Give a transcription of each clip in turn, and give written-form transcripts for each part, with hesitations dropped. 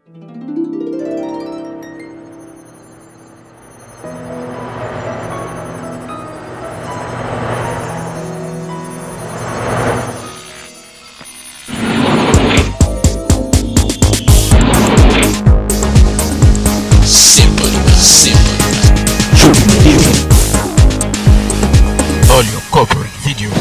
All your corporate videos.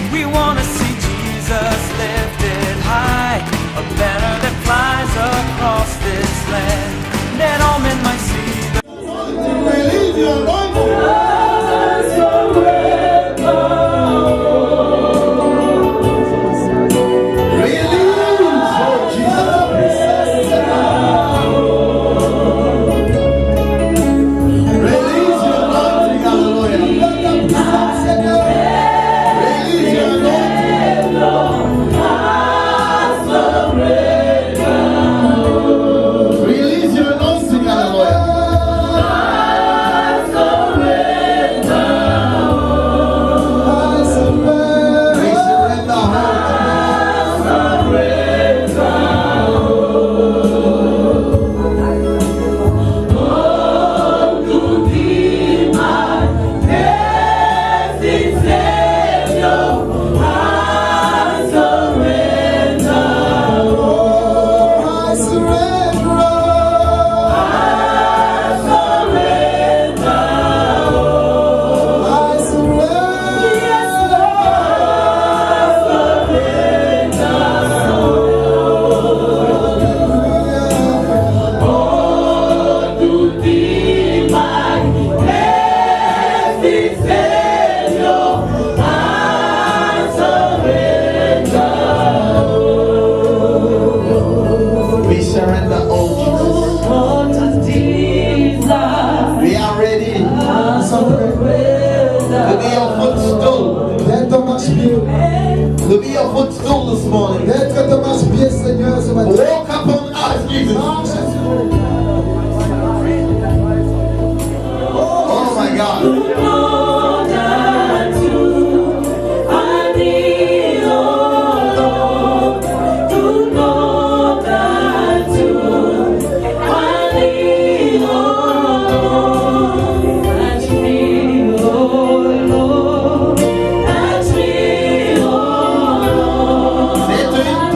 We want to see Jesus lifted high, a banner that flies across this land, that all men might see the Release your anointing. To be your footstool this morning. Walk up on us, Jesus. Oh my God. Say it to him.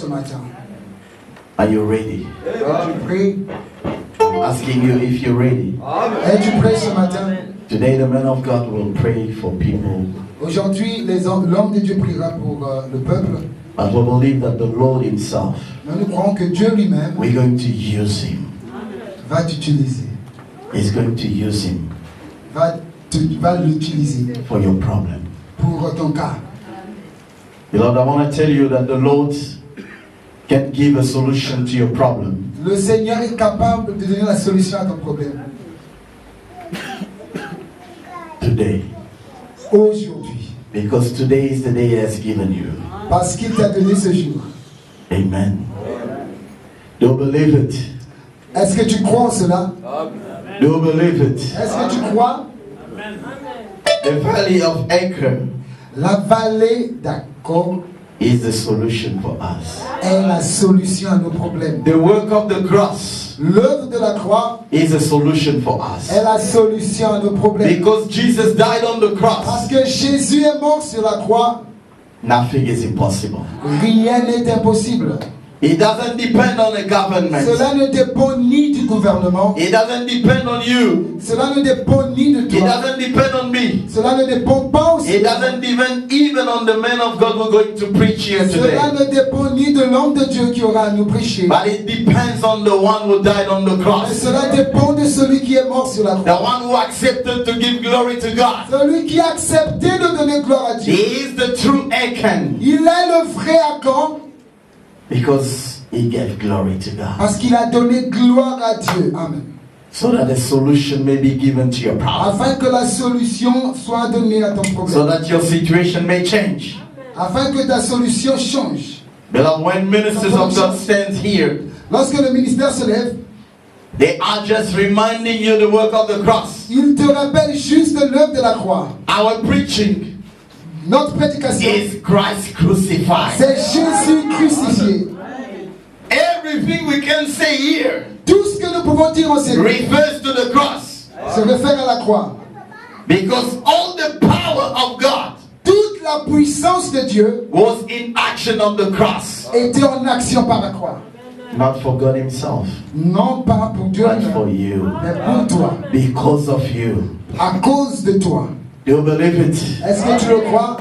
ce matin. Are you ready? Es-tu prêt? I'm asking you if you're ready. Es-tu prêt ce matin? Today the man of God will pray for people. Aujourd'hui, l'homme de Dieu priera pour le peuple. But we believe that the Lord himself, Mais nous croyons que Dieu lui-même we're going to use him. va t'utiliser. He's going to use him Va l'utiliser for your problem. pour ton cas. Beloved, I want to tell you that the Lord can give a solution to your problem. Le Seigneur est capable de donner la solution à ton problème. Today. Aujourd'hui. Because today is the day he has given you. Parce qu'il t'a donné ce jour. Amen. Do you believe it? Est-ce que tu crois en cela? Do you believe it? Est-ce que tu crois? The valley of Acre La vallée d'Accord is the solution for us. est la solution à nos problèmes. The work of the cross L'œuvre de la croix is a solution for us. est la solution à nos problèmes. Because Jesus died on the Parce cross, que Jésus est mort sur la croix, nothing is impossible. rien n'est impossible. It doesn't depend on the government. Cela ne dépend ni du gouvernement, It doesn't depend on you. cela ne dépend ni de It toi, doesn't depend on me. cela ne dépend pas aussi. It doesn't depend even on the man of God who's going to preach here today. Cela ne dépend ni de l'homme de Dieu qui aura à nous prêcher. But it depends on the one who died on the Mais cross. cela dépend de celui qui est mort sur la The croix. one who accepted to give glory to God. Celui qui a accepté de donner gloire à Dieu. He is the true Achan. Il est le vrai Achan Because he gave glory to God. parce qu'il a donné gloire à Dieu. Amen. So that a solution may be given to your problem. Afin que la solution soit donnée à ton So problème. that your situation may change. Afin que ta solution change. Beloved, when ministers of God stand here, Lorsque le ministère se lève, they are just reminding you the work of the cross. il te rappelle juste l'œuvre de la croix. Our preaching Notre prédication, is Christ crucified. c'est Jésus crucifié. Everything we can say here Tout ce que nous pouvons dire au Seigneur refers to the cross. se réfère à la croix. Because all the power of God Toute la puissance de Dieu was in action on the cross. était en action par la croix. Not for God himself, Non pas pour Dieu, but for you. mais pour toi. Because of you. À cause de toi. Do you believe it? Est-ce que tu le crois?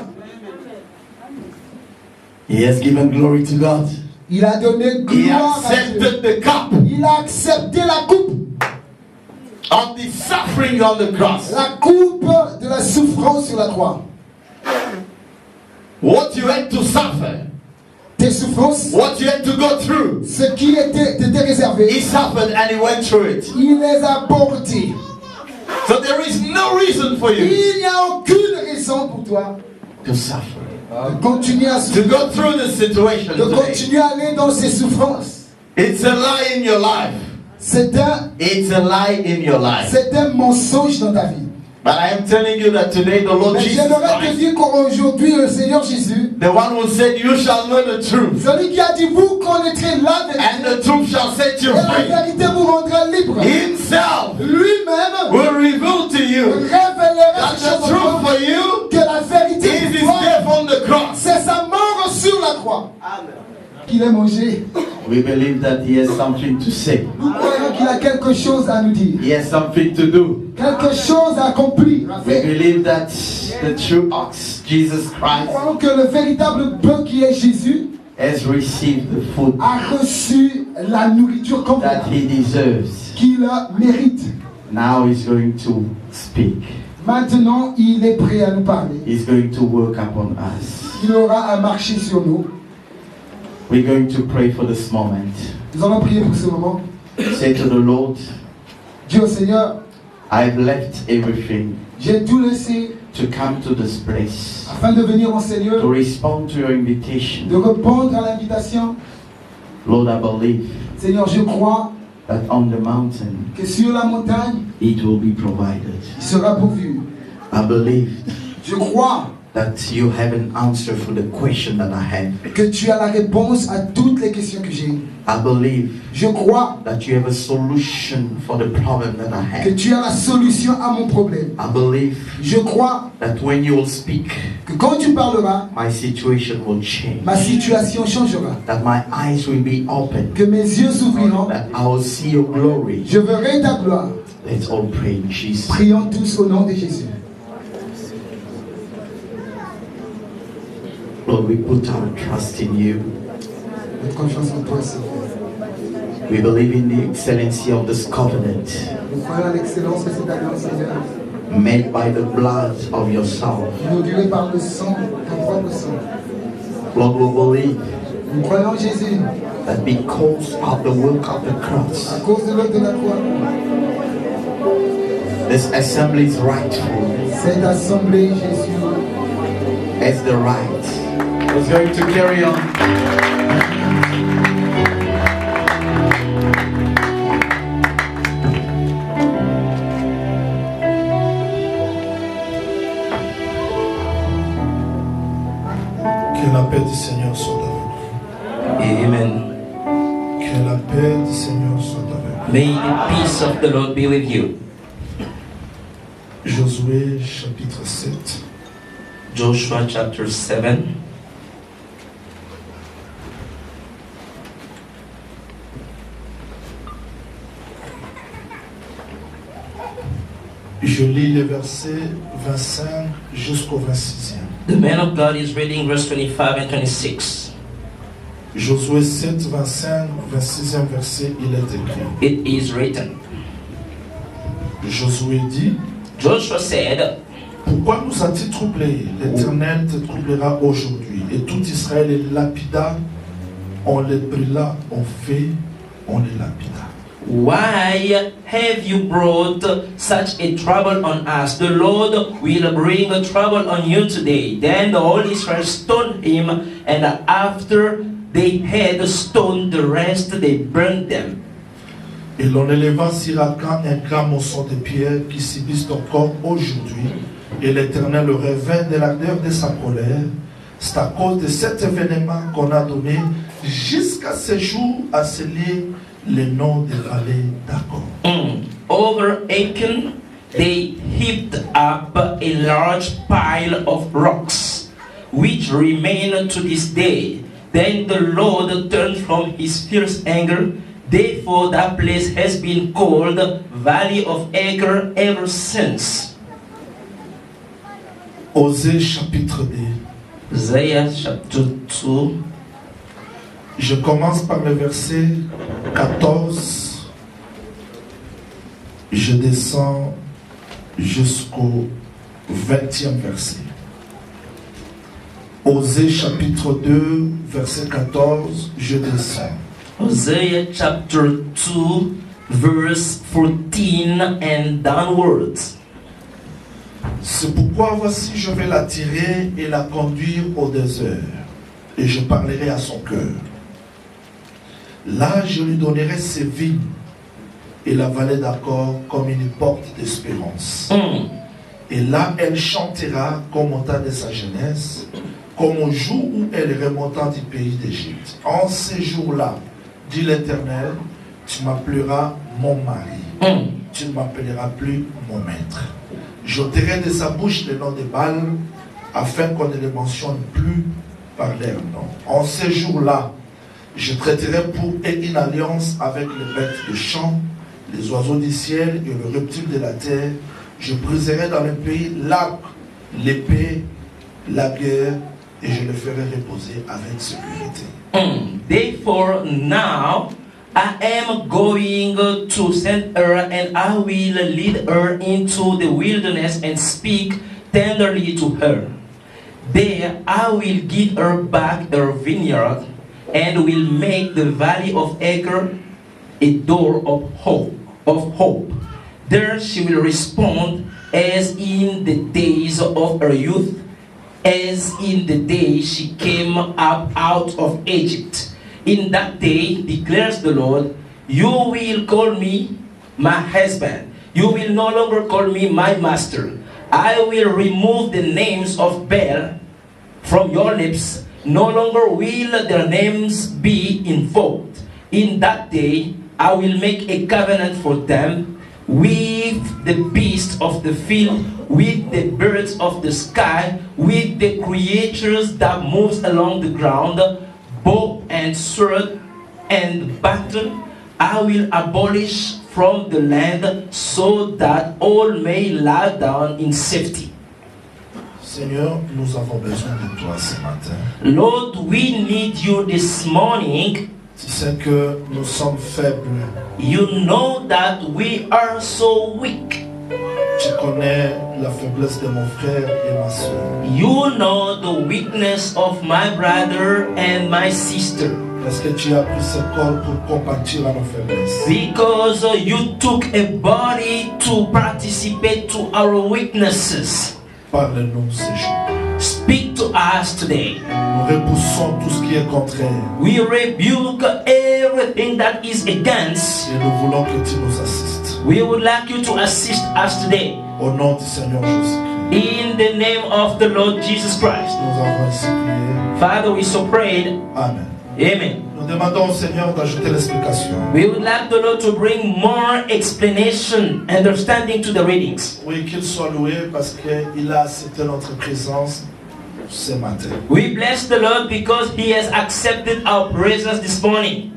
He has given glory to God. Il a donné He gloire à Dieu. accepted the cup Il a accepté la coupe. of the suffering on the cross. La coupe de la souffrance sur la croix. What you had to suffer, Tes souffrances, what you had to go through, ce qui t'était he réservé, suffered and he went through it. il les a portés. So there is no reason for you Il n'y a aucune raison pour toi to suffer, de continuer à to souffrir, go through the situation de today. continuer à aller dans ces souffrances. It's a lie in your life. C'est un mensonge dans ta vie. But I am telling you that today the Lord Mais Jesus j'aimerais te Christ, dire qu'aujourd'hui le Seigneur Jésus, the one who said you shall know the truth, celui qui a dit vous connaîtrez la and vérité the truth shall set you et la free, vérité vous rendra libre. himself Lui-même will reveal to you révélera that ces the choses truth en toi, for you que la vérité is pour his toi, death on the cross. c'est sa mort sur la croix. Qu'il ait mangé. We believe that he has something to say. Nous croyons qu'il a quelque chose à nous dire. He has something to do. Quelque chose à accomplir. À We faire. believe that the true ox, Jesus Nous Christ, croyons que le véritable bœuf qui est Jésus has received the food a reçu la nourriture that complète he deserves. qu'il mérite. Now he's going to speak. Maintenant, il est prêt à nous parler. He's going to work upon us. Il aura à marcher sur nous. We're going to pray for this moment. Nous allons prier pour ce moment. Say to the Lord, Dis au Seigneur, I've left everything j'ai tout laissé to come to this place, afin de venir en to Seigneur, respond to your de invitation. répondre à l'invitation. Lord, I believe Seigneur, je crois that on the mountain que sur la montagne, it will be provided. il sera pourvu. I believe Je crois that you have an answer for the question that I have. Que tu as la réponse à toutes les questions que j'ai. I believe Je crois that you have a solution for the problem that I que have. tu as la solution à mon problème. I believe Je crois that when you will speak, que quand tu parleras, my situation will change. ma situation changera. That my eyes will be open. Que mes yeux s'ouvriront. That I will see your glory. Je verrai ta gloire. Let's all pray in Jesus. Prions tous au nom de Jésus. Lord, we put our trust in you. Notre confiance en toi, Seigneur. We believe in the excellency of this covenant Nous croyons à l'excellence de cette alliance, Seigneur. made by the blood of your Son. Inaugurée par le sang, ton propre sang. Lord, we believe Nous croyons en Jésus. that because of the work of the cross, À cause de l'œuvre de la croix, this assembly is rightful cette assemblée, Jésus, as the right. It's going to carry on. Que la paix du Seigneur soit avec Amen. vous. Que la paix du Seigneur soit avec vous. May the peace of the Lord be with you. Josué chapitre 7. Joshua chapter 7. Je lis les versets 25 jusqu'au 26e. The man of God is reading verse 25 and 26. Josué 7, 25, 26e verset, il est écrit. It is written. Josué dit, Joshua said, pourquoi nous a-t-il troublés? L'Éternel te troublera aujourd'hui. Et tout Israël est lapida. On les brûla, on les lapida. why have you brought such a trouble on us? The Lord will bring a trouble on you today. Then the whole Israel stoned him, and after they had stoned the rest, they burned them. Et l'on éleva Sirakan un grand morceau de pierre qui subsiste encore aujourd'hui. Et l'Éternel revint de l'ardeur de sa colère. C'est à cause de cet événement qu'on a donné jusqu'à ce jour à sceller le nom des vallées d'Akor. Over Achan, they heaped up a large pile of rocks, which remain to this day. Then the Lord turned from his fierce anger. Therefore, that place has been called Valley of Acre ever since. Osée chapitre 2. Isaiah chapter 2. Je commence par le verset 14. Je descends jusqu'au 20e verset. Osée chapitre 2, verset 14, je descends. Isaiah chapter 2, verse 14 and downwards. C'est pourquoi voici je vais la tirer et la conduire au désert, et je parlerai à son cœur. Là je lui donnerai ses vignes et la vallée d'Akor comme une porte d'espérance. Et là elle chantera comme au temps de sa jeunesse, comme au jour où elle remonta du pays d'Égypte. En ces jours-là, dit l'Éternel, tu m'appelleras mon mari, tu ne m'appelleras plus mon maître. J'ôterai de sa bouche le nom de Baal, afin qu'on ne le mentionne plus par leur nom. En ces jours-là, je traiterai pour eux une alliance avec les bêtes de champ, les oiseaux du ciel et le reptile de la terre. Je briserai dans le pays l'arc, l'épée, la guerre, et je le ferai reposer avec sécurité. Therefore now I am going to send her, and I will lead her into the wilderness and speak tenderly to her. There I will give her back her vineyard, and will make the valley of Acre a door of hope. There she will respond as in the days of her youth, as in the day she came up out of Egypt. In that day, declares the Lord, you will call me my husband. You will no longer call me my master. I will remove the names of Baal from your lips. No longer will their names be invoked. In that day, I will make a covenant for them with the beasts of the field, with the birds of the sky, with the creatures that moves along the ground, bow and sword and battle. I will abolish from the land so that all may lie down in safety. Seigneur, nous avons besoin de toi ce matin. Lord, we need you this morning. Tu sais que nous sommes faibles. You know that we are so weak. Tu connais la faiblesse de mon frère et ma soeur. You know the weakness of my brother and my sister. Parce que tu as pris ce corps pour compatir à nos faiblesses. Because you took a body to participate to our weaknesses. Parle-nous ces jours. Speak to us today. Nous repoussons tout ce qui est contraire. We rebuke everything that is against. Et nous voulons que tu nous assistes. We would like you to assist us today. Au nom du Seigneur Jésus-Christ. In the name of the Lord Jesus Christ. Nous avons ainsi prié. Father, we so prayed. Amen. Amen. Nous demandons au Seigneur d'ajouter l'explication. We would like the Lord to bring more explanation, understanding to the readings. Oui, qu'il soit loué parce qu'il a accepté notre présence ce matin. We bless the Lord because He has accepted our presence this morning.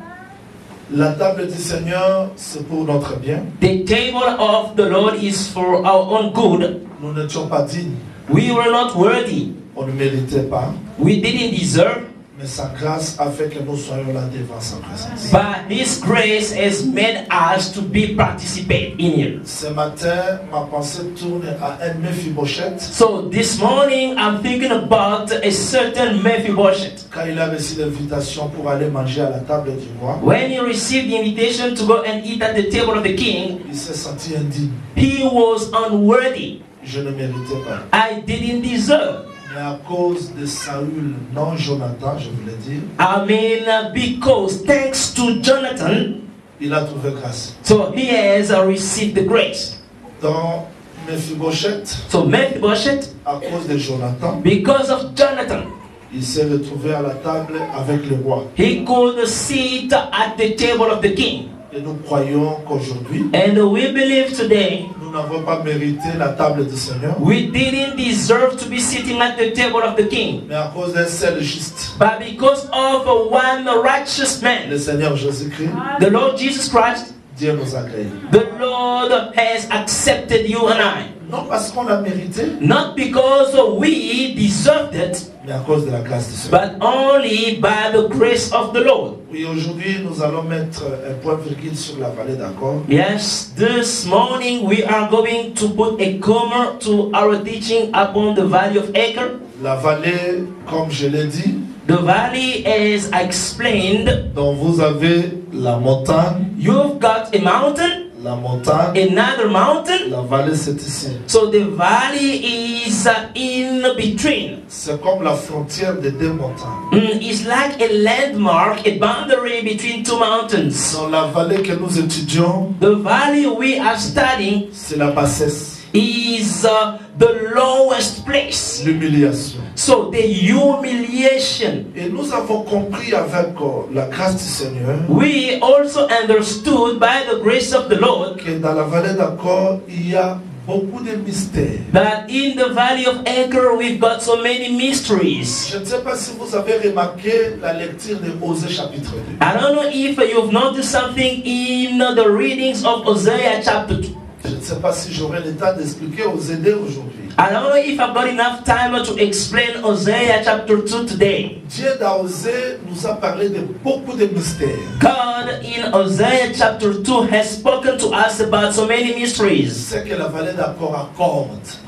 La table du Seigneur, c'est pour notre bien. The table of the Lord is for our own good. Nous n'étions pas dignes. We were not worthy. On ne méritait pas. We didn't deserve. Mais sa grâce a fait que nous soyons là devant sa présence. But His grace has made us to be participate in here. Ce matin, ma pensée tourne à un Mephibosheth. So this morning I'm thinking about a certain Mephibosheth. Quand il a reçu l'invitation pour aller manger à la table du roi, When he received the invitation to go and eat at the table of the king, il s'est senti indigne. he was unworthy. Je ne méritais pas. I didn't deserve. Mais à cause de Saül, non Jonathan, je voulais dire, I mean, because thanks to Jonathan, il a trouvé grâce. so he has received the grace. Dans Mephibosheth, So Mephibosheth, à cause de Jonathan, because of Jonathan, il s'est retrouvé à la table avec le roi. he could sit at the table of the king. Et nous croyons qu'aujourd'hui, And we believe today, nous n'avons pas mérité la table du Seigneur, we didn't deserve to be sitting at the table of the king. mais à cause d'un seul juste, But because of one righteous le man, Seigneur Jésus-Christ, the Lord Jesus Christ, Dieu nous accueille. the Lord has accepted you and I. Non parce qu'on l'a mérité, Not because we deserved it, mais à cause de la grâce du Seigneur. but only by the grace of the Lord. Oui, aujourd'hui, nous allons mettre un point virgule sur la vallée d'Accord. Yes, this morning we are going to put a comma to our teaching upon the valley of Acre. La vallée, comme je l'ai dit, The valley is explained. dont vous avez la montagne, You've got a mountain, la montagne, another mountain. la vallée c'est ici. So the valley is in between. C'est comme la frontière des deux montagnes. It's like a landmark, a boundary between two mountains. Dans la vallée que nous étudions, The valley we are studying c'est la bassesse, is the lowest place. l'humiliation. So the humiliation. Et nous avons compris avec la grâce du Seigneur We also understood by the grace of the Lord que dans la vallée d'Accord, il y a beaucoup de mystères. that in the valley of Acre we've got so many mysteries. Je ne sais pas si vous avez remarqué la lecture de Osée chapitre 2. I don't know if you've noticed something in the readings of Hosea chapter 2. Je ne sais pas si j'aurai le temps d'expliquer aux aidés aujourd'hui. I don't know if I've got enough time to explain Hosea chapter 2 today. Dieu dans Osée nous a parlé de beaucoup de mystères. God in Hosea chapter 2 has spoken to us about so many mysteries. C'est que la vallée d'Accord apporte.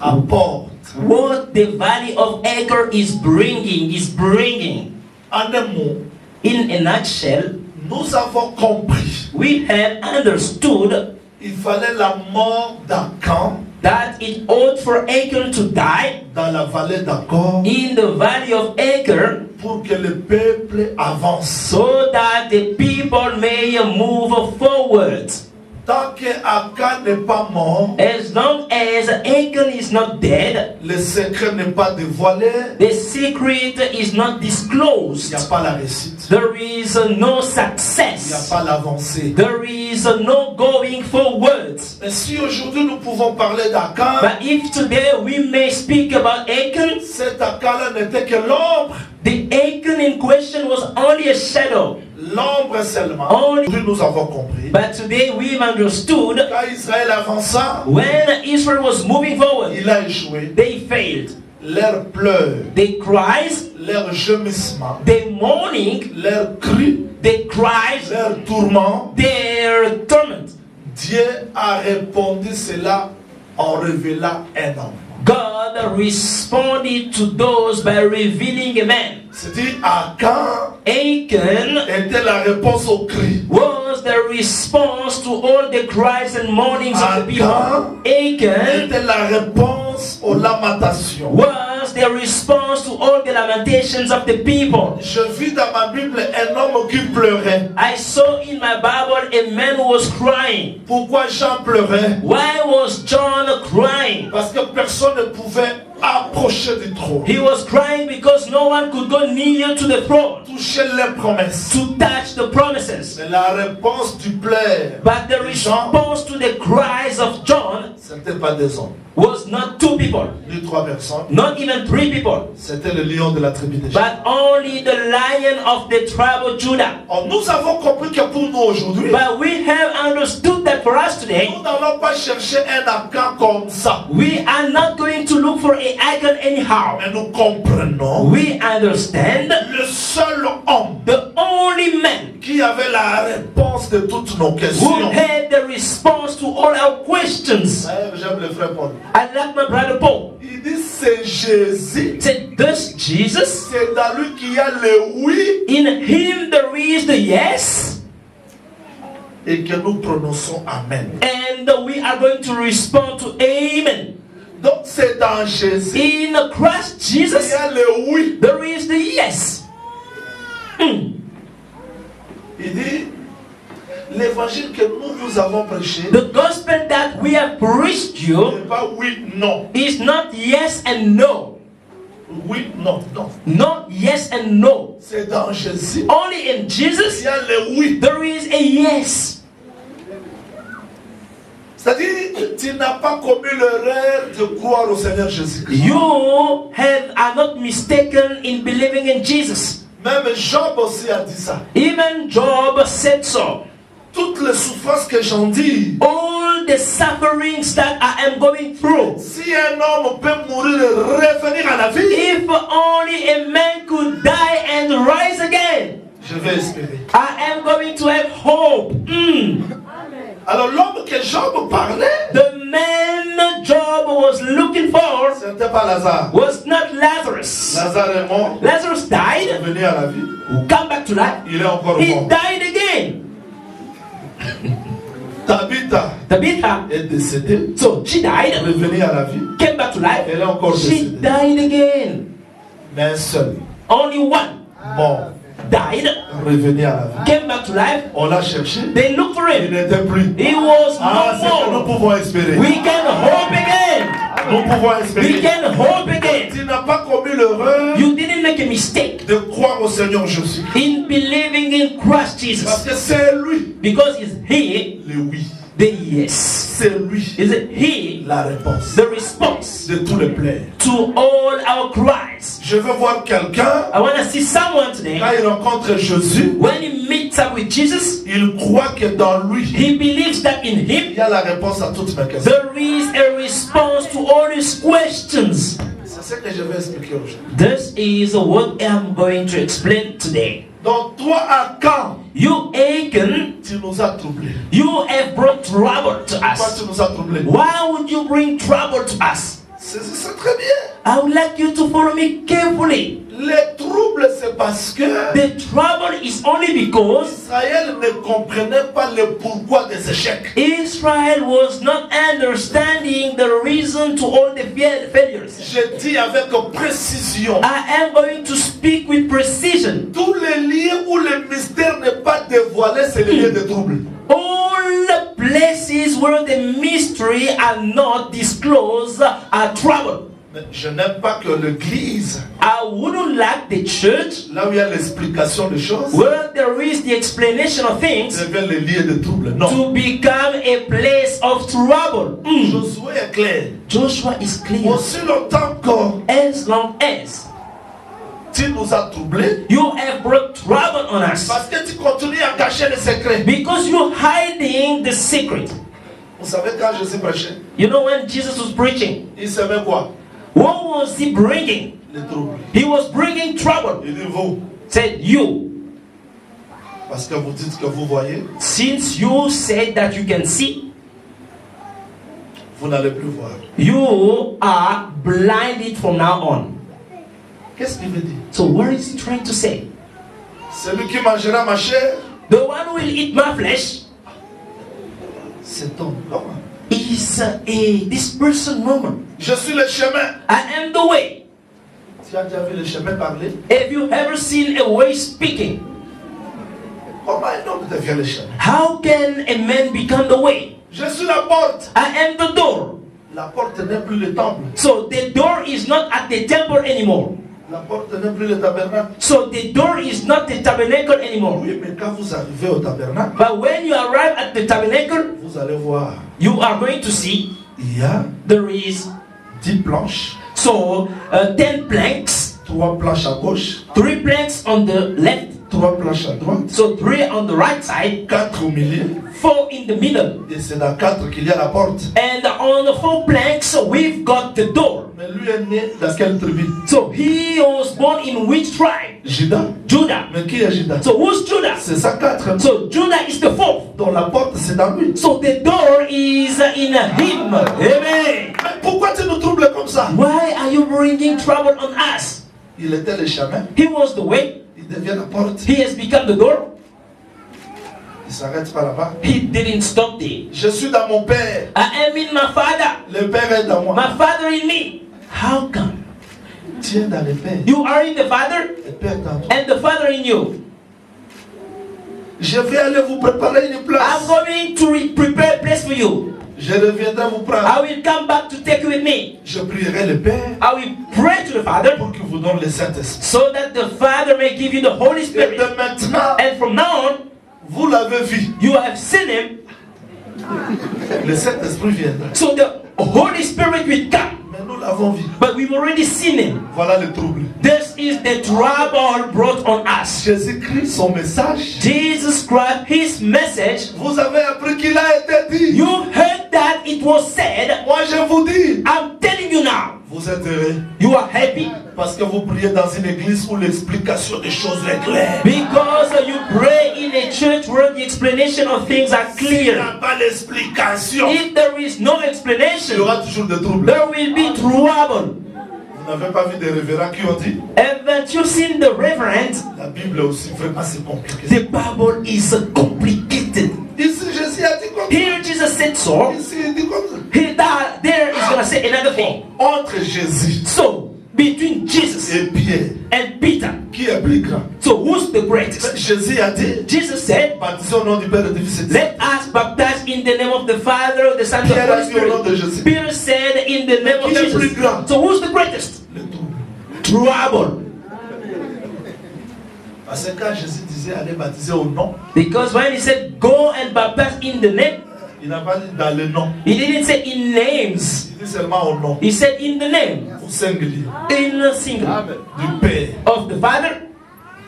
What the valley of Acre is bringing. En un mot, In a nutshell, nous avons compris. we have understood Il fallait la mort d'Akan that it ought for Acre to die dans la vallée d'Accord in the valley of Acre pour que le peuple avance. so that the people may move forward. Tant que Akan n'est pas mort, as long as Achan is not dead, le secret n'est pas dévoilé, the secret is not il n'y disclosed. a pas la réussite, There is no il n'y a success. pas l'avancée. There is no going forward. Mais si aujourd'hui nous pouvons parler d'Akan, But if today we may speak about Achan, cet Akan-là n'était que l'ombre, the Achan in question was only a shadow. l'ombre seulement. Only- Aujourd'hui nous avons compris. But today we've understood Quand Israël avança, when Israel was moving forward, il a échoué. they failed. Leurs pleurs, They cries, leurs gemissements, their mourning, leurs cris, their cries, leurs tourments, their torment. Dieu a répondu cela en révélant un homme. God responded to those by revealing a man. C'est-à-dire, Akan Achan était la réponse au cri. was the response to all the cries and mournings of the people. Achan Était la réponse aux lamentations. was the response to all the lamentations of the people. Je vis dans ma Bible un homme qui pleurait. I saw in my Bible a man who was crying. Pourquoi Jean pleurait? Why was John crying? Parce que personne ne pouvait approcher du trône, He was crying because no one could go near to the throne toucher les promesses. to touch the promises. Mais la réponse du plaire, But the response to the cries of John ce n'était pas des hommes, was not two people, ni trois personnes. not even three people, C'était le lion de la tribu de Juda. but only the lion of the tribe of Judah. Or, nous avons compris que pour nous aujourd'hui, But we have understood that for us today, nous n'allons pas chercher un Akan comme ça. we are not going to look for a icon anyhow. Mais nous comprenons We understand le seul homme the only man qui avait la réponse de toutes nos who questions. had the response to all our questions. D'ailleurs, j'aime le frère Paul. I like my brother Paul. Il dit c'est Jésus. He said, this Jesus, C'est dans lui qu'il y a le oui in him there is the yes, et que nous prononçons Amen. and we are going to respond to amen. Donc c'est dans Jésus In Christ qu'il Jesus, y a le oui. there is the yes. Il dit l'évangile que nous avons prêché The gospel that we have preached you n'est pas oui, non. is not yes and no. Oui, non, non. Not yes and no. C'est dans Jésus Only in qu'il Jesus, y a le oui. there is a yes. C'est-à-dire, tu n'as pas commis l'erreur de croire au Seigneur Jésus. You are not mistaken in believing in Jesus. Même Job aussi a dit ça. Even Job said so. Toutes les souffrances que j'en dis, All the sufferings that I am going through, si un homme peut mourir et revenir à la vie, if only a man could die and rise again, je vais espérer. I am going to have hope. Alors l'homme que Job parlait, The man Job was looking for ce n'était pas Lazare. was not Lazarus. Lazare est mort, Lazarus il est died, venu à la vie, come back to life. il est encore He mort. died again. Tabitha Tabitha, est décédée, so she died, revenue à la vie, came back to life. elle est encore She décédée. died again. Mais un seul, Only one mort, died, revenu à la vie. came back to life. On l'a cherché, They looked for il him. n'était plus. He was Ah, c'est que no nous more. pouvons espérer. We can hope again. Nous pouvons We espérer. can hope again. Tu n'as pas commis l'erreur You didn't make a mistake de croire au Seigneur Jésus. in believing in Christ Parce Jesus, que c'est lui, because it's He, le oui. the yes. C'est lui, Is it He, la réponse the response de tous les plaies. to all our cries? Je veux voir quelqu'un, I want to see someone today, quand il rencontre Jésus, when he meets up with Jesus, il croit que dans lui, he believes that in il Him y a la réponse à toutes mes questions. there is a response to all his questions. C'est ce que je vais expliquer aujourd'hui. This is what I'm going to explain today. Donc toi, à quand You, Achan, tu nous as troublés? you have brought trouble to Pourquoi us. tu nous as troublés? Why would you bring trouble to us? C'est très bien. I would like you to follow me carefully. Les troubles, c'est parce que The trouble is only because Israël ne comprenait pas le pourquoi des échecs. Israel was not understanding the reason to all the failures. Je dis avec précision. I am going to speak with precision. Tous les lieux où le mystère n'est pas dévoilé, c'est les lieux de troubles. All the places where the mystery are not disclosed are trouble. Mais je n'aime pas que l'église, I wouldn't like the church là où il y a l'explication des choses, where there is the explanation of things devienne le lieu de trouble. Non. to become a place of trouble. Josué est clair. Joshua is clear. Aussi longtemps que As long as tu nous as troublés, you have brought trouble on us, parce que tu continues à cacher les secrets. because you're hiding the secret. Vous savez, quand Jésus prêchait, You know, when Jesus was preaching, il savait quoi? what was he bringing? Les troubles. He was bringing trouble. Il dit vous, Said, you, parce que vous dites que vous voyez, since you said that you can see, vous n'allez plus voir. you are blinded from now on. Qu'est-ce qu'il veut dire? So what is he trying to say? Celui qui mangera ma chair, The one who will eat my flesh c'est ton homme. is this person normal. Je suis le chemin. I am the way. Tu as déjà vu le chemin parler? Have you ever seen a way speaking? Comment un homme devient le chemin? How can a man become the way? Je suis la porte. I am the door. La porte n'est plus le temple. So the door is not at the temple anymore. La porte n'est plus le tabernacle. So the door is not the tabernacle anymore. Oui, mais quand vous arrivez au tabernacle, But when you arrive at the tabernacle, vous allez voir, you are going to see il y a there is 10 planches, 10 planks, 3 planches à gauche, 3 planks on the left, 3 planches à droite, so 3 on the right side, 4 au milieu, 4 in the middle. et c'est dans 4 qu'il y a la porte. And on the 4 planks, we've got the door. Mais lui est né dans quelle tribu? So he was born in which tribe? Judas. Judah. Mais qui est Judas? So who's Judah? C'est ça 4. So Judah is the 4th. Donc la porte c'est dans lui. So the door is in him. Amen. Mais pourquoi tu nous troubles comme ça? Why are you bringing trouble on us? Il était le chemin, He was the way. il devient la porte, He has become the door. il s'arrête pas là-bas. He didn't stop there. Je suis dans mon Père, I am in my Father. le Père est dans moi. My Father in me. How come? Tu es dans le Père, You are in the Father le Père dans toi. and the Father in you. Je vais aller vous préparer une I'm place. going to prepare a place for you. Je reviendrai vous prendre. I will come back to take you with me. Je prierai le Père I will pray to the Father pour qu'il vous donne le Saint-Esprit. so that the Father may give you the Holy Et Spirit. de maintenant, And from now on, vous l'avez vu, you have seen Him, le Saint-Esprit viendra. so the Holy Spirit will come. Mais nous l'avons vu. But we've already seen Him. Voilà le trouble. This is the trouble brought on us. Jésus-Christ, son message, Jesus Christ, His message, vous avez appris qu'il a été dit. you heard that it was said. Moi je vous dis, I'm telling you now, vous êtes heureux you are happy parce que vous priez dans une église où l'explication des choses est claire. because you pray in a church where the explanation of things are S'il n'y clear. a pas l'explication, If there is no il y explanation, aura toujours des troubles. there will be trouble. Vous n'avez pas vu des révérends qui ont dit, Haven't you seen the reverend? la Bible aussi, vraiment c'est compliqué. The Bible is complicated. Ici Jésus a dit comme ça. Here Jesus said so. Ici il dit comme ça. Here that there is gonna say another thing. Entre Jésus So between Jesus et Pierre, and Peter, qui est plus grand? so who's the greatest? Jésus a dit, Jesus said, baptisons au nom du Père et du Fils et du Saint-Esprit. let us baptize in the name of the Father, of the Son, and of the Pierre a Holy dit au nom de Spirit. Jésus. Peter said in the name of Qui est plus Jesus. grand? So who's the greatest? Le trouble. Trouble. Parce que quand Jésus disait allez baptiser au nom, Because when he said go and baptize in the name, il n'a pas dit dans le nom. he didn't say in names. Il dit seulement au nom. He said in the name, Au singulier. in a single, Du Père. of the Father.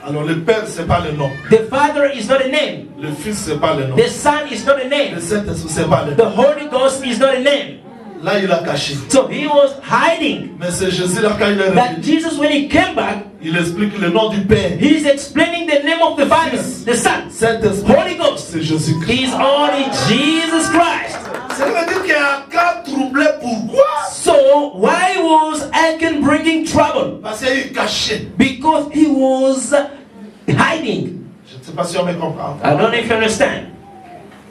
Alors le Père c'est pas le nom. The Father is not a name. Le Fils c'est pas le nom. The Son is not a Le name. Saint-Esprit c'est pas le The nom. Holy Ghost is not a name. Là il a caché. So he was hiding. Mais c'est Jésus là quand il est That revenu. Jesus, when he came back, Il explique le nom du Père. he's explaining the name of the Father, the Son, Saint-Esprit. Holy Ghost. C'est Jésus-Christ. Is only Jesus Christ. Ça veut dire qu'il y a un cas troublé. Pourquoi? So why was Achan bringing trouble? Parce qu'il cachait. Because he was hiding. Je ne sais pas si on me comprend. I don't know if you understand.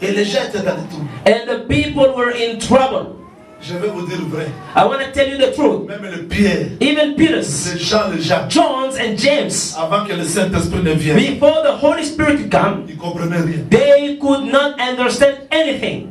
Et les gens étaient dans des troubles. And the people were in trouble. Je vais vous dire le vrai. I want to tell you the truth. Même le Pierre, Even Peter's, c'est Jean le Jacques. John's, and James, Avant que le Saint-Esprit ne vienne, before the Holy Spirit could come, ils ne comprenaient rien. they could not understand anything.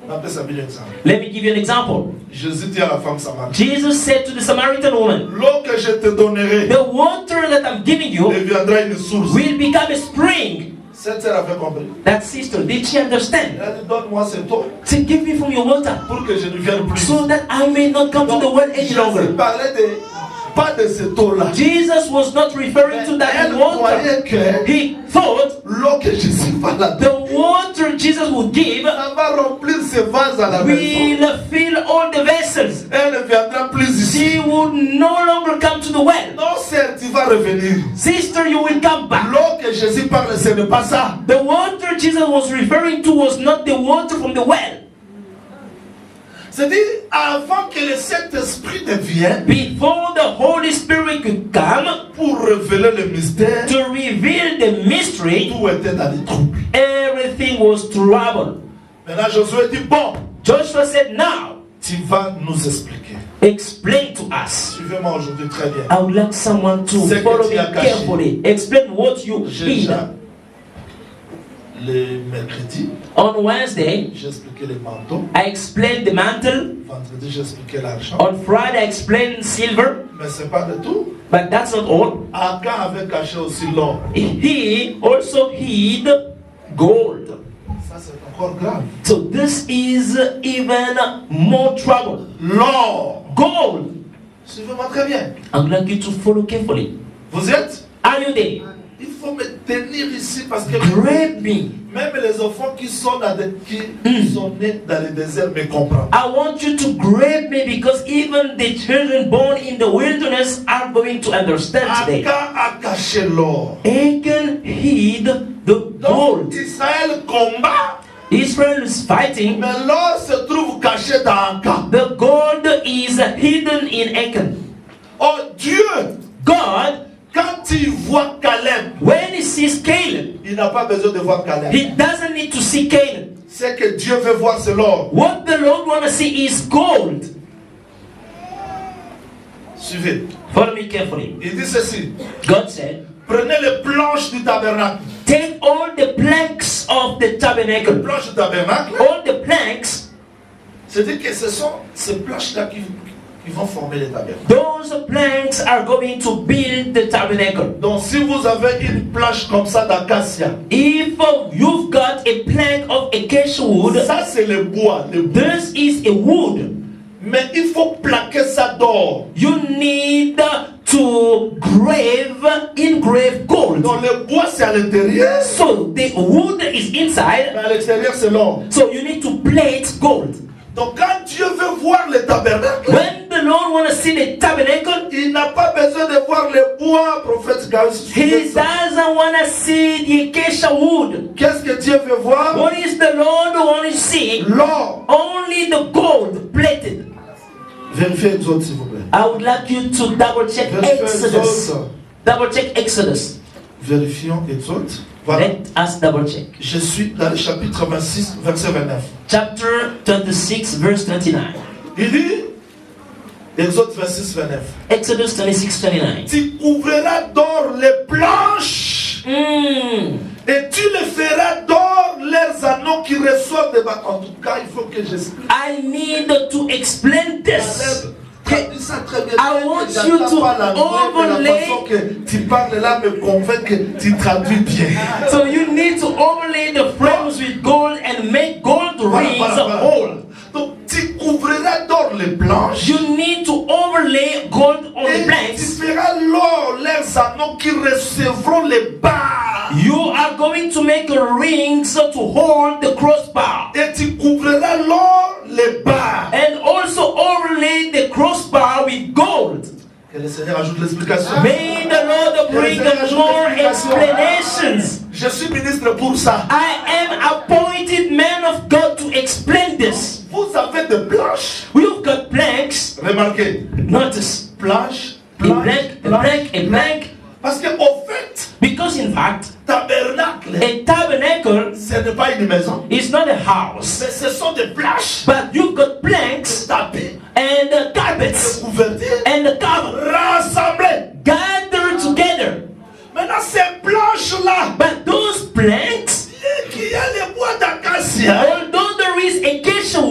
Après, ça vient exemple. Let me give you an example. Jésus dit à la femme samaritaine, Jesus said to the Samaritan woman, l'eau que je te donnerai the water that I'm giving you deviendra une source. will become a spring. Cette sœur avait compris. That sister, did she understand? Elle a dit, donne-moi cette eau Say, give me from your water, pour que je ne vienne plus. so that I may not come to the well any Jésus longer. parlait pas de cette eau-là. Jesus was not referring to that Elle water. croyait que He thought l'eau que Jésus va la donner, the water Jesus would give ça va remplir ses vases à la maison. will fill all the vessels. Elle ne viendra plus ici. She would no longer come to the well. Non, sœur, tu vas revenir. Sister, you will come back. L'eau que Jésus parle, ce n'est pas ça. The water Jesus was referring to was not the water from the well. C'est-à-dire, avant que le Saint-Esprit ne vienne Before the Holy Spirit could come pour révéler le mystère, to reveal the mystery, tout était dans les troubles. everything was trouble. Maintenant, Josué dit, bon, Joshua said, now, tu vas nous expliquer. explain to us. Suivez-moi aujourd'hui très bien. I would like someone to Ce que follow tu me as caché. carefully. Explain what you J'ai hid. déjà, le mercredi, On Wednesday, j'ai expliqué les manteaux. I explained the mantle. Vendredi, j'ai expliqué l'argent. On Friday, I explained silver. Mais ce n'est pas de tout. But that's not all. Akan avait caché aussi l'or. He also hid gold. Ça, c'est encore grave. So this is even more trouble. L'or. Gold. Suivez-moi très bien. I would like you to follow carefully. Vous êtes? Are you there? Il faut me tenir ici parce que Grab me. même les enfants qui sont nés dans le désert me comprennent. I want you to grab me because even the children born in the wilderness are going to understand today. Akan a caché l'or. Achan hid the Donc gold. Israël combat, Israel is fighting. mais l'or se trouve caché dans Akan. The gold is hidden in Achan. Oh Dieu, God, quand il voit Caleb, when he sees Caleb, il n'a pas besoin de voir Caleb. he doesn't need to see Caleb. C'est que Dieu veut voir, c'est l'or. What the Lord wants to see is gold. Suivez. Follow me carefully. Il dit ceci. God said, Prenez les planches du tabernacle. take all the planks of the Les tabernacle. planches du tabernacle, All the planks, c'est-à-dire que ce sont ces planches-là qui vont former les tabernacles. those planks are going to build the tabernacle. Donc si vous avez une planche comme ça d'acacia, If you've got a plank of acacia wood, ça c'est le bois, le bois. this is a wood. Mais il faut plaquer ça d'or. You need to engrave gold. Donc le bois c'est à l'intérieur, So the wood is mais inside. à l'extérieur c'est l'or. So you need to plate gold. Donc quand Dieu veut voir le tabernacle, When the Lord wants to see the tabernacle, il n'a pas besoin de voir le bois, prophète Gauss. He doesn't want to see the acacia wood. Qu'est-ce que Dieu veut voir? What is the Lord want to see? L'or. Only the gold plated. Vérifiez Exode s'il vous plaît. I would like you to double check Vérifiez Exodus. Exode. Double check Exodus. Vérifions Exode. Voilà. Let us double check. Je suis dans le chapitre 26, verset 29. Chapter 26, verse 29. Il dit, Exode 26, 29. Exodus 26, 29. Tu couvriras d'or les planches et tu les feras d'or leurs anneaux qui ressortent des bas. En tout cas, il faut que j'explique. I need to explain this. Traduis ça très bien. I want Je you n'entends to pas l'anglais, mais overlay- la façon que tu parles là me convainc que tu traduis bien. So you need to overlay the frames with gold and make gold rings Voilà. whole. Donc, tu couvriras d'or les planches. You need to overlay gold on Et the tu planks. feras l'or leurs anneaux qui recevront les barres. You are going to make rings to hold the crossbar. Et tu couvriras l'or les barres. And also overlay the crossbar with gold. Que le Seigneur ajoute l'explication. May the Lord bring more explanations. Je suis ministre pour ça. I am appointed man of God to explain this. Vous avez des planches. We've got planks. Remarquez. Notice. Planche, A plank, a plank. Parce que au fait, Because in fact, tabernacle, a tabernacle ce n'est pas une maison. is not a house. Mais ce sont des planches, But you've got planks tapis, and carpets couvertures, and the cover rassemblées. gathered together. Maintenant, ces planches-là, But those planks, qui a les bois d'acacia, although there is acacia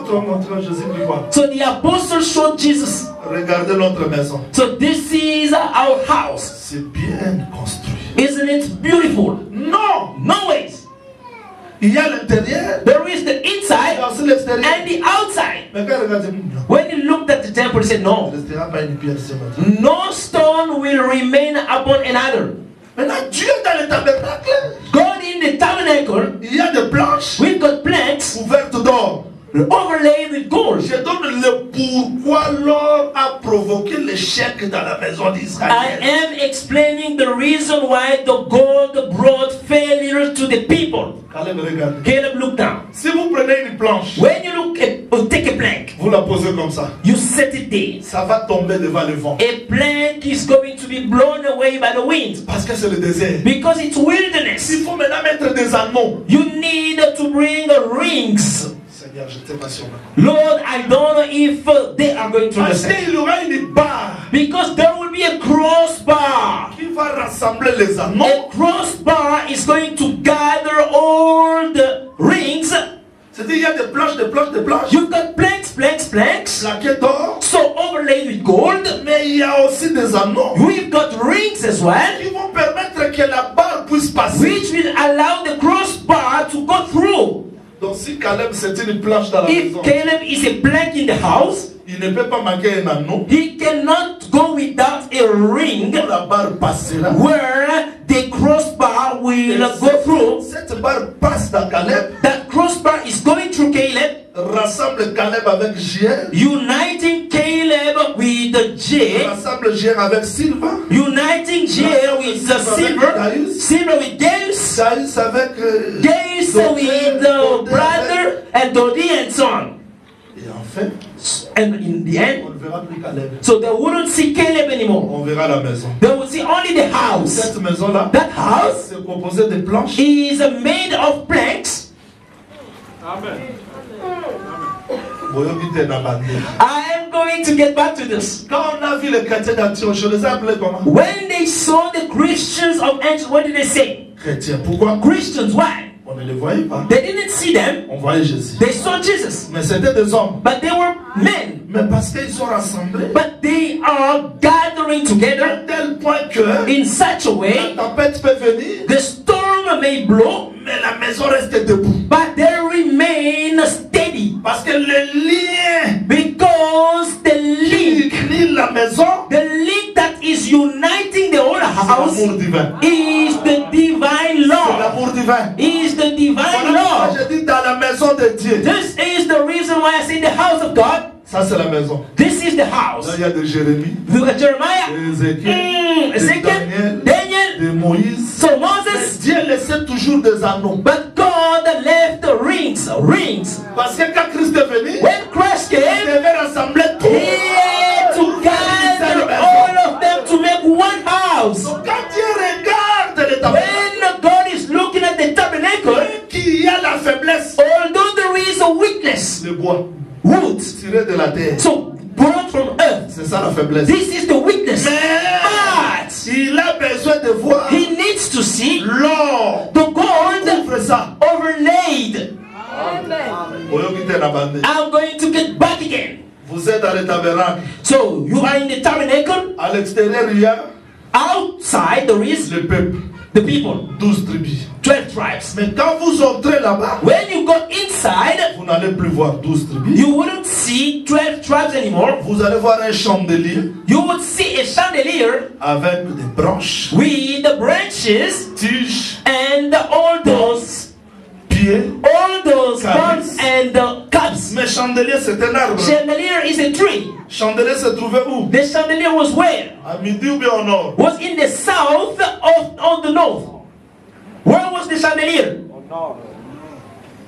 L'apôtre a montré à Jésus puis quoi? So the apostle showed Jesus. Regardez notre maison. So this is our house. C'est bien construit. Isn't it beautiful? Non! No ways. Il y a l'intérieur, There is the il y inside a aussi l'extérieur. and the outside. Mais quand regardez, non. When he looked at the temple, he said, Il no, ne restera pas une pierre sur l'autre. no stone will remain upon another. Maintenant, Dieu dans le tabernacle, God in the tabernacle, il y a des planches we've got planks couvertes d'or. overlaid with gold. Je donne le pourquoi l'or a provoqué l'échec dans la maison I d'Israël. am explaining the reason why the gold brought failure to the people. Caleb, regardez. Caleb, look down. Si vous prenez une planche, When you look at, take a plank, vous la posez comme ça, you set it there. ça va tomber devant le vent. A plank is going to be blown away by the wind Parce que c'est le désert. because it's wilderness. Il faut maintenant mettre des anneaux. You need to bring rings. Seigneur, je t'ai pas sûr. Lord, I don't know if they are going to Parce understand. qu'il y aura une barre Because there will be a crossbar. qui va rassembler les anneaux. A crossbar is going to gather all the rings. C'est-à-dire il y a des planches, des planches, des planches. You've got planks, planks, planks. Plaquées d'or. So overlaid with gold. Mais il y a aussi des anneaux We've got rings as well, qui vont permettre que la barre puisse passer. which will allow the crossbar to go through. Donc si Caleb c'est une planche dans la If maison, Caleb is a plank in the house, il ne peut pas manquer un anneau. he cannot go without a ring La barre passera. where the crossbar will go through. Cette barre passe dans Caleb, That crossbar is going through Caleb, rassemble Caleb avec Giel, uniting Caleb with the J, rassemble Giel avec Silva, uniting J with the silver, silver with Gaius, Gaius avec Gaius with the brother, and Dodi and so on. Et enfin, And in the on end, ne verra plus Caleb. so they wouldn't see Caleb anymore. On verra la maison. They would see only the house. Cette maison-là, That house c'est composé de planches. is made of planks. Boyokite na bande. I am going to get back to this. Quand on a vu les chrétiens d'Antioche, je les ai appelés comment? When they saw the Christians of Antioch, what did they say? Chrétiens. Pourquoi? Christians, why? On ne les voyait pas. They didn't see them. On voyait Jésus. They saw Jesus. Mais c'était des hommes. But they were men. Mais parce qu'ils sont rassemblés, But they are gathering à together tel point que in such a way la tempête peut venir, the storm may blow, mais la maison reste debout. but they remain steady. Parce que le lien Because the qui link, unit la maison, the link that is uniting the whole c'est house l'amour divin. is the divine C'est law. l'amour divin. Is the divine Voilà pourquoi law. je dis dans la maison de Dieu. This is the reason why I say the house of God. Ça, c'est la maison. This is the Là, house. il y a de Jérémie, Look at Jeremiah, d'Ézéchiel, de Ezekiel, Daniel, Daniel. de Moïse. So Mais Moses, Dieu laissait toujours des anneaux. but God left the rings. Parce que quand Christ est venu, When Christ il came, devait rassembler tout. He had to gather all of them to make one house. Donc, quand Dieu regarde le tabernacle, When God is looking at the tabernacle, qui a la faiblesse, although there is a weakness, le bois wood, tiré de la terre. so brought from earth, C'est ça la faiblesse. this is the weakness. Mais But il a besoin de voir he needs to see l'or. the gold Ouvre ça. overlaid. Oyokite na bande. I'm going to get back again. Vous êtes dans le tabernacle. So you are in the tabernacle. À l'extérieur, il y a Outside there is le peuple. the people, 12 tribus. 12 tribes. Mais quand vous entrez là-bas, When you go inside, vous n'allez plus voir 12 tribus. you wouldn't see 12 tribes anymore. Vous allez voir un chandelier You would see a chandelier avec des branches, with the branches tiges, and all those pieds. buds and the cups. Mais chandelier, c'est un arbre. Chandelier is a tree. Chandelier se trouvait où? The chandelier was where? À midi ou bien au nord? Was in the south of the north. Where was the chandelier?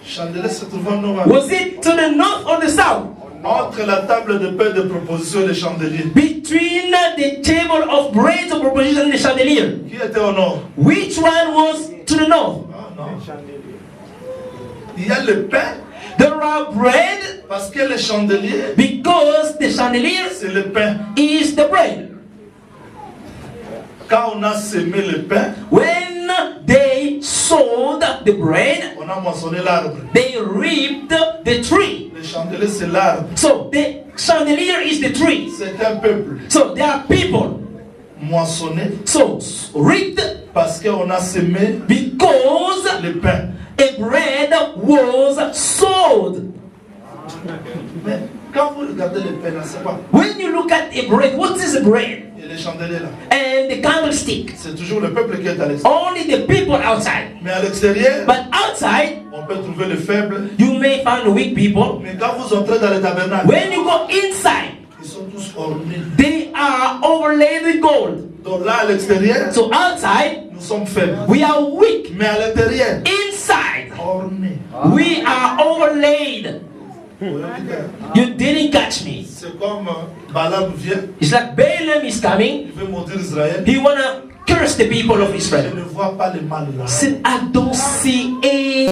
Chandelier se trouvait au nord. Was it to the north or the south? Entre la table de paix de proposition et le chandelier. Between the table of bread of proposition and the chandelier. Qui était au nord? Which one was to the north? Ah, non. Il y a le pain There are bread parce que le chandelier, because the chandelier c'est le pain. is the bread. Quand on a semé le pain, When they sowed the bread, on a moissonné l'arbre. they reaped the tree. Le chandelier, c'est l'arbre. So the chandelier is the tree. C'est un peuple So there are people. moissonné So reaped parce qu'on a semé because le pain. a bread was sowed. Mais quand vous regardez le pain, là, c'est quoi? When you look at a bread, what is a bread? Et le chandelier là, And the candlestick. c'est toujours le peuple qui est à l'extérieur. Only the people outside. Mais à l'extérieur, But outside, on peut trouver les faibles. you may find weak people. Mais quand vous entrez dans le tabernacle, When you go inside, ils sont tous ornés. they are overlaid with gold. Donc là, à l'extérieur, So outside, nous sommes faibles. we are weak. Mais à l'intérieur, Inside, ornés. we are overlaid. You didn't catch me. C'est comme Balaam vient, It's like Balaam is coming. il veut maudire Israël. He wanna curse the people of Je Israel. ne vois pas le mal là. Said, I don't see any